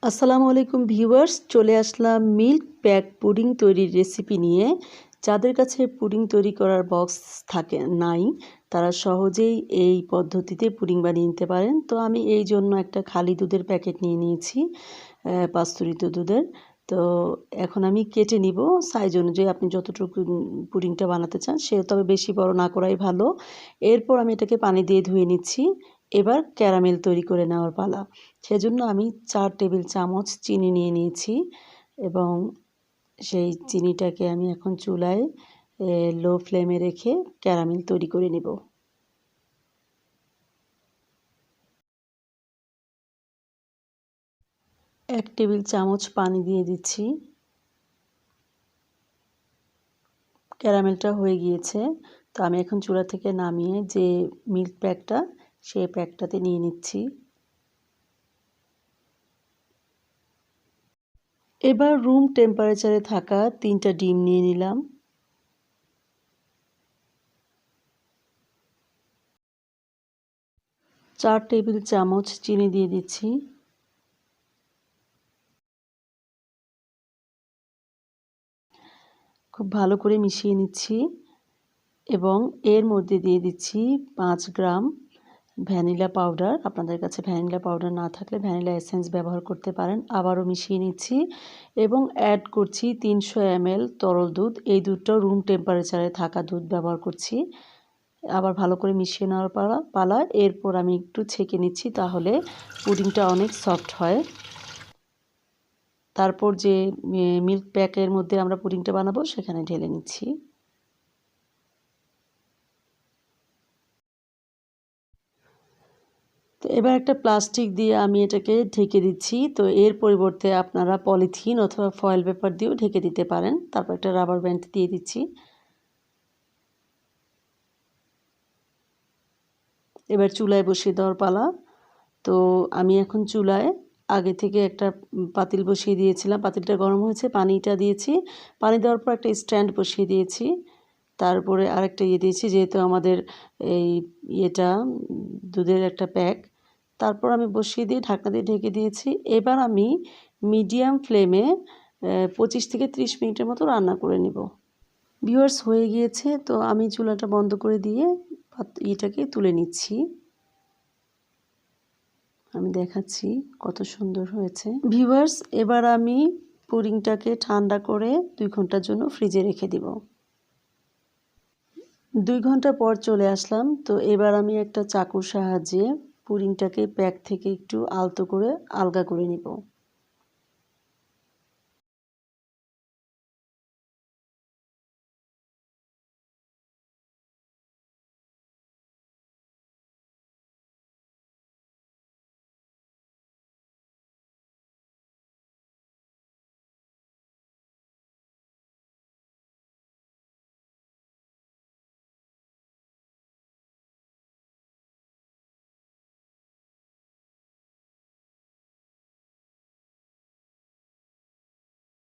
আসসালামু আলাইকুম ভিউয়ার্স, চলে আসলাম মিল্ক প্যাক পুডিং তৈরির রেসিপি নিয়ে। যাদের কাছে পুডিং তৈরি করার বক্স থাকে নাই, তারা সহজেই এই পদ্ধতিতে পুডিং বানিয়ে নিতে পারেন। তো আমি এই জন্য একটা খালি দুধের প্যাকেট নিয়ে নিয়েছি, পাস্তুরিত দুধের। তো এখন আমি কেটে নিব সাইজ অনুযায়ী, আপনি যতটুকু পুডিংটা বানাতে চান সে, তবে বেশি বড় না করাই ভালো। এরপর আমি এটাকে পানি দিয়ে ধুয়ে নিচ্ছি। এবার ক্যারামেল তৈরি করে নেওয়ার পালা। সেজন্য আমি 4 টেবিল চামচ চিনি নিয়ে নিয়েছি এবং সেই চিনিটাকে আমি এখন চুলায় লো ফ্লেমে রেখে ক্যারামেল তৈরি করে নেব। এক টেবিল চামচ পানি দিয়ে দিচ্ছি। ক্যারামেলটা হয়ে গিয়েছে। তো আমি এখন চুলা থেকে নামিয়ে যে মিল্ক প্যাকটা, সেই প্যাকটাতে নিয়ে নিচ্ছি। এবার রুম টেম্পারেচারে থাকা 3টা ডিম নিয়ে নিলাম। চার টেবিল চামচ চিনি দিয়ে দিচ্ছি। খুব ভালো করে মিশিয়ে নিচ্ছি এবং এর মধ্যে দিয়ে দিচ্ছি 5 গ্রাম ভ্যানিলা পাউডার। আপনাদের কাছে ভ্যানিলা পাউডার না থাকলে ভ্যানিলা এসেন্স ব্যবহার করতে পারেন। আবারও মিশিয়ে নিচ্ছি এবং অ্যাড করছি 300 ml তরল দুধ। এই দুধটাও রুম টেম্পারেচারে থাকা দুধ ব্যবহার করছি। আবার ভালো করে মিশিয়ে নেওয়ার পালা। এরপর আমি একটু ছেঁকে নিচ্ছি, তাহলে পুডিংটা অনেক সফট হয়। তারপর যে মিল্ক প্যাকের মধ্যে আমরা পুডিংটা বানাবো সেখানে ঢেলে নিচ্ছি। তো এবার একটা প্লাস্টিক দিয়ে আমি এটাকে ঢেকে দিচ্ছি। তো এর পরিবর্তে আপনারা পলিথিন অথবা ফয়েল পেপার দিয়েও ঢেকে দিতে পারেন। তারপর একটা রাবার ব্যান্ড দিয়ে দিচ্ছি। এবার চুলায় বসিয়ে দেওয়ার পালা। তো আমি এখন চুলায় আগে থেকে একটা পাতিল বসিয়ে দিয়েছিলাম। পাতিলটা গরম হয়েছে, পানিটা দিয়েছি। পানি দেওয়ার পর একটা স্ট্যান্ড বসিয়ে দিয়েছি। তারপরে আরেকটা দিয়েছি, যেহেতু আমাদের এই দুধের একটা প্যাক। তারপর আমি বসিয়ে দিয়ে ঢাকনা দিয়ে ঢেকে দিয়েছি। এবার আমি মিডিয়াম ফ্লেমে 25 থেকে 30 মিনিটের মতো রান্না করে নেব। ভিউয়ার্স, হয়ে গিয়েছে। তো আমি চুলাটা বন্ধ করে দিয়ে তুলে নিচ্ছি। আমি দেখাচ্ছি কত সুন্দর হয়েছে। ভিউয়ার্স, এবার আমি পুডিংটাকে ঠান্ডা করে 2 ঘন্টার জন্য ফ্রিজে রেখে দিব। 2 ঘন্টা পর চলে আসলাম। তো এবার আমি একটা চাকুর সাহায্যে পুডিংটাকে প্যাক থেকে একটু আলতো করে আলগা করে নিব।